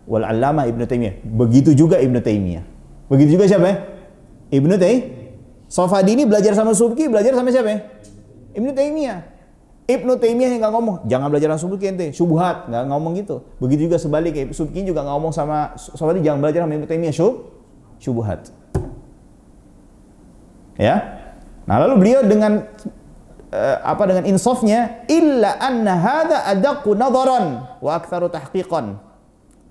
wal 'allamah Ibnu Taimiyah. Begitu juga Ibnu Taimiyah. Begitu juga siapa? Ibnu Safadi ini belajar sama Subki, belajar sama siapa ya? Ibnu Taimiyah. Ibnu Taimiyah yang nggak ngomong, jangan belajar sama Subki ente, syubhat, nggak ngomong gitu. Begitu juga sebaliknya, Subki juga nggak ngomong sama Safadi, jangan belajar sama Ibnu Taimiyah, syubhat. Ya. Nah, lalu beliau dengan dengan insafnya, illa anna hadza adaqqu nadharan wa aktsaru tahqiqan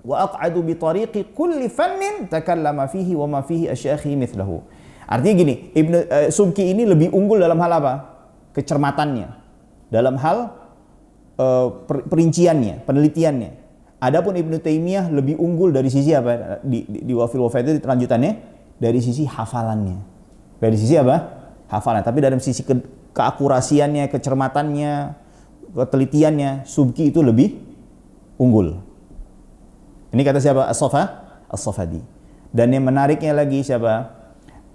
wa aq'adu bi tariqi kulli fannin takallama fihi wa ma fihi asyakhi mithlahu. Artinya gini, Subki ini lebih unggul dalam hal apa? Kecermatannya, dalam hal perinciannya, penelitiannya. Adapun Ibnu Taimiyah lebih unggul dari sisi apa? Di Wafil Wafaid itu lanjutannya, dari sisi hafalannya. Dari sisi apa? Hafalan. Tapi dalam sisi keakurasiannya, kecermatannya, ketelitiannya, Subki itu lebih unggul. Ini kata siapa? As-Safadi. Dan yang menariknya lagi siapa?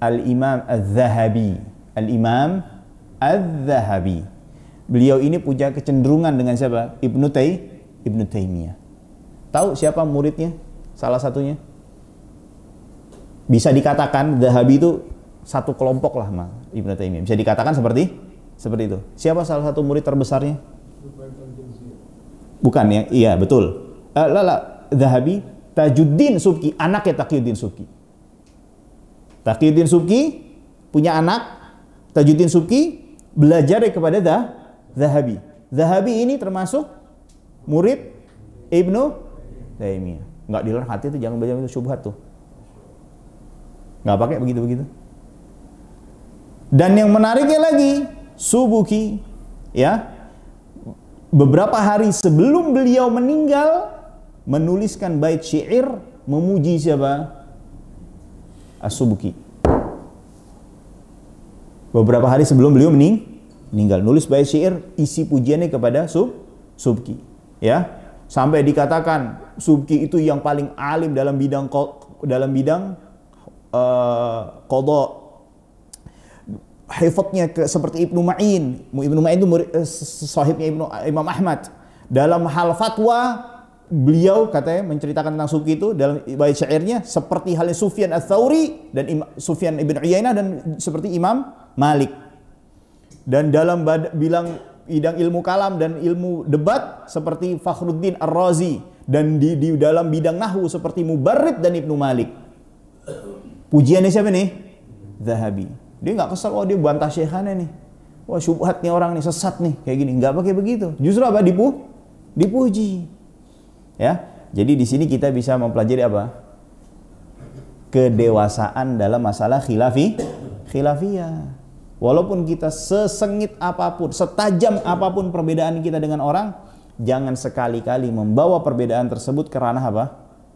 Al-Imam Az-Zahabi. Al-Imam Az-Zahabi. Beliau ini punya kecenderungan dengan siapa? Ibnu Taimiyah. Tahu siapa muridnya? Salah satunya? Bisa dikatakan Zahabi itu satu kelompok lah sama Ibnu Taimiyah. Bisa dikatakan seperti itu. Siapa salah satu murid terbesarnya? Bukan ya? Iya, betul. Zahabi, Tajuddin Subki, anaknya Taqiyuddin Subki. Taqiyuddin Subki punya anak, Tajuddin Subki belajar kepada Zahabi. Zahabi ini termasuk murid Ibnu Taimiyah. Enggak dilarang, hati itu jangan belajar itu syubhat tuh. Enggak pakai begitu-begitu. Dan yang menariknya lagi, Subuki ya, beberapa hari sebelum beliau meninggal menuliskan bait syair memuji siapa? As-Subuki. Beberapa hari sebelum beliau meninggal, nulis bait syair isi pujiannya kepada Subki. Ya, sampai dikatakan Subki itu yang paling alim dalam bidang qada. Hifadznya seperti Ibnu Ma'in. Ibnu Ma'in itu sahibnya Imam Ahmad. Dalam hal fatwa, beliau katanya menceritakan tentang Subki itu dalam bait syairnya seperti halnya Sufyan Ats-Tsauri dan Sufyan ibn Uyainah dan seperti Imam Malik. Dan dalam bidang ilmu kalam dan ilmu debat seperti Fakhruddin Ar-Razi, dan di dalam bidang nahwu seperti Mubarrid dan Ibnu Malik. Pujiannya siapa nih? Zahabi. Dia nggak kesal, wah dia bantah syekhane nih. Wah syubhat nih orang nih, sesat nih, kayak gini. Nggak pakai begitu. Justru apa? Dipuji. Ya, jadi di sini kita bisa mempelajari apa? Kedewasaan dalam masalah khilafiyah. Walaupun kita sesengit apapun, setajam apapun perbedaan kita dengan orang, jangan sekali-kali membawa perbedaan tersebut ke ranah apa?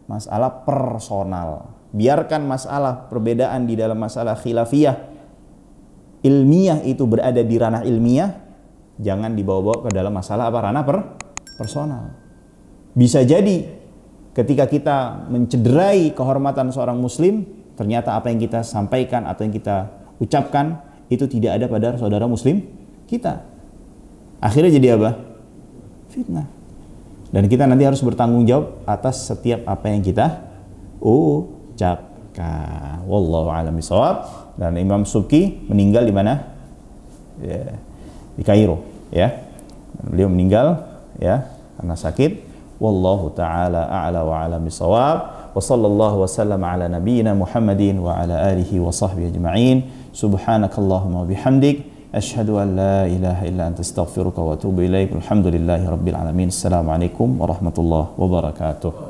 Masalah personal. Biarkan masalah perbedaan di dalam masalah khilafiyah ilmiah itu berada di ranah ilmiah, jangan dibawa-bawa ke dalam masalah apa? Ranah personal. Bisa jadi ketika kita mencederai kehormatan seorang muslim, ternyata apa yang kita sampaikan atau yang kita ucapkan itu tidak ada pada saudara muslim kita. Akhirnya jadi apa? Fitnah. Dan kita nanti harus bertanggung jawab atas setiap apa yang kita ucapkan. Wallahu a'lam bishawab. Dan Imam Subki meninggal di mana? Ya, di Kairo, ya. Beliau meninggal ya karena sakit. Wallahu ta'ala a'la wa a'lam bishawab. Wa sallallahu wa sallam ala nabiyyina Muhammadin wa ala alihi wa sahbihi ajma'in. Subhanakallahumma wa bihamdik, asyhadu an la ilaha illa anta astaghfiruka wa atubu ilaik. Alhamdulillahi rabbil alamin. Assalamualaikum warahmatullahi wabarakatuh.